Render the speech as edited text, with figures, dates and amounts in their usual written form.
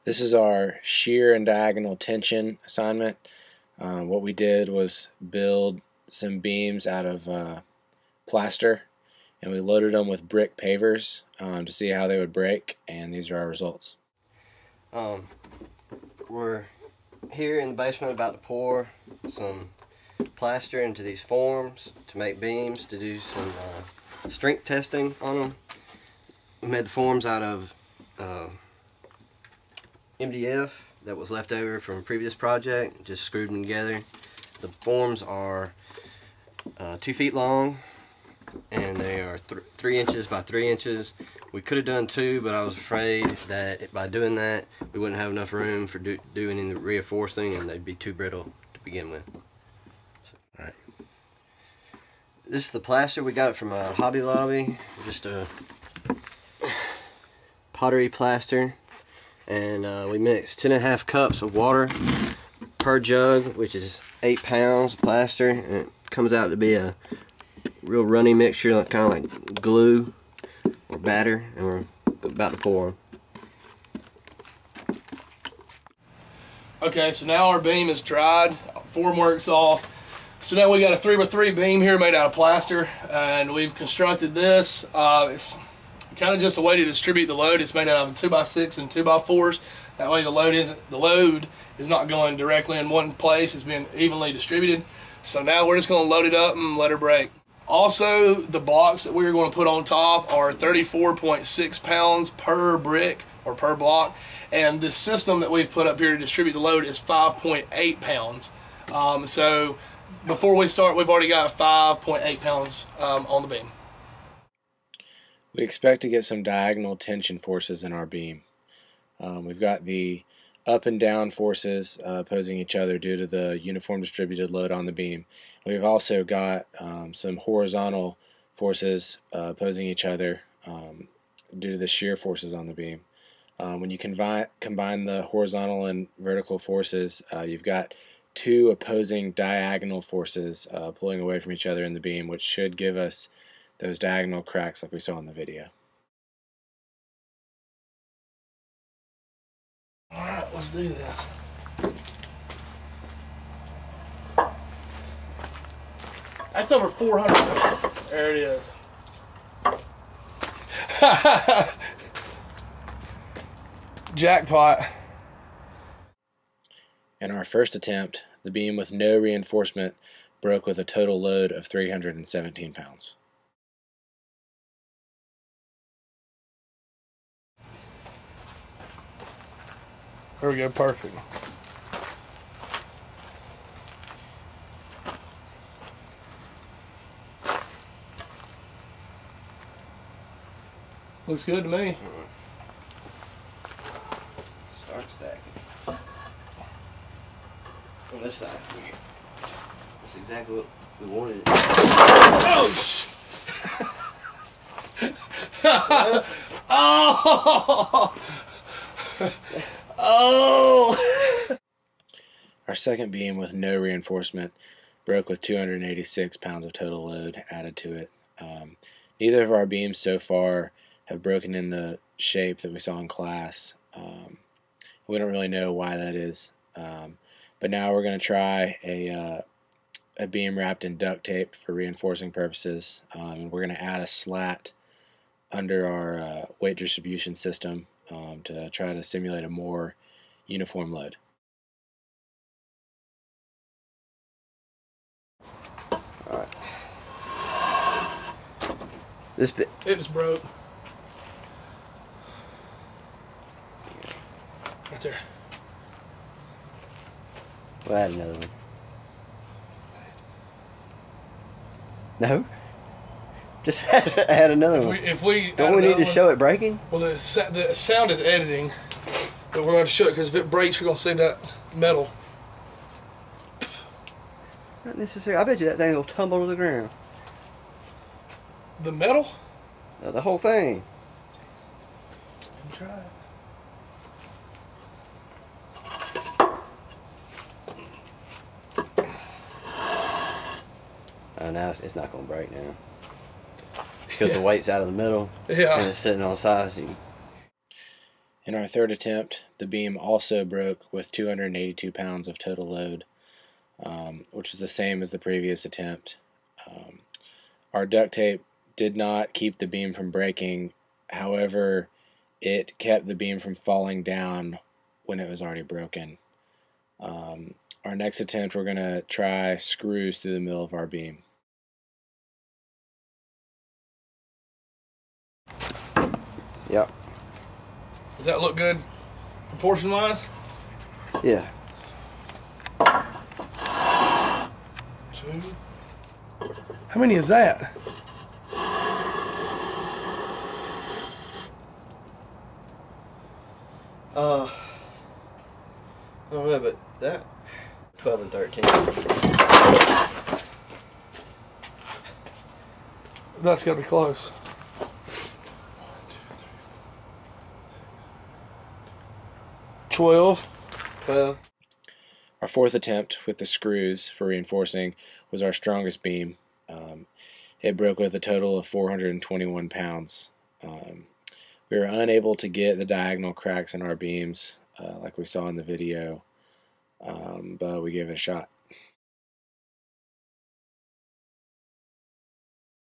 This is our shear and diagonal tension assignment. What we did was build some beams out of plaster, and we loaded them with brick pavers to see how they would break, and these are our results. We're here in the basement about to pour some plaster into these forms to make beams, to do some strength testing on them. We made the forms out of MDF that was left over from a previous project, just screwed them together. The forms are 2 feet long, and they are 3 inches by 3 inches. We could have done 2, but I was afraid that by doing that we wouldn't have enough room for doing any reinforcing, and they'd be too brittle to begin with. All right. This is the plaster. We got it from Hobby Lobby, just a pottery plaster, and we mixed 2.5 cups of water per jug, which is 8 pounds of plaster, and it comes out to be a real runny mixture, like kind of like glue or batter, and we're about to pour them. Okay, so now our beam is dried, formwork's off. So now we got a 3x3 beam here made out of plaster, and we've constructed this. It's kind of just a way to distribute the load. It's made out of 2x6 and 2x4s. That way the load is not going directly in one place. It's being evenly distributed. So now we're just going to load it up and let her break. Also, the blocks that we're going to put on top are 34.6 pounds per brick or per block, and the system that we've put up here to distribute the load is 5.8 pounds. So before we start, we've already got 5.8 pounds on the beam. We expect to get some diagonal tension forces in our beam. We've got the up and down forces opposing each other due to the uniform distributed load on the beam. We've also got some horizontal forces opposing each other due to the shear forces on the beam. When you combine the horizontal and vertical forces, you've got 2 opposing diagonal forces pulling away from each other in the beam, which should give us those diagonal cracks like we saw in the video. Alright, let's do this. That's over 400. There it is. Jackpot. In our first attempt, the beam with no reinforcement broke with a total load of 317 pounds. There we go, perfect. Looks good to me. Start stacking. On this side, that's exactly what we wanted. Oh! Oh! Oh! Our second beam with no reinforcement broke with 286 pounds of total load added to it. Neither of our beams so far have broken in the shape that we saw in class. We don't really know why that is, but now we're going to try a beam wrapped in duct tape for reinforcing purposes, and we're going to add a slat under our weight distribution system to try to simulate a more uniform load. Alright. This bit. It was broke. Right there. We'll add another one. No? Just add another one. Don't we need to show it breaking? Well, the sound is editing, but we're going to show it because if it breaks, we're going to see that metal. Not necessarily. I bet you that thing will tumble to the ground. The metal? No, the whole thing. Try it. Oh, now it's not going to break now. Because the weight's out of the middle. Yeah. And it's sitting on the side. So In our third attempt, the beam also broke with 282 pounds of total load, which is the same as the previous attempt. Our duct tape did not keep the beam from breaking. However, it kept the beam from falling down when it was already broken. Our next attempt, we're going to try screws through the middle of our beam. Yep. Does that look good proportion wise? Yeah. 2. How many is that? I don't know, but that 12 and 13. That's gotta be close. 12. 12. Our fourth attempt with the screws for reinforcing was our strongest beam. It broke with a total of 421 pounds. We were unable to get the diagonal cracks in our beams like we saw in the video, but we gave it a shot.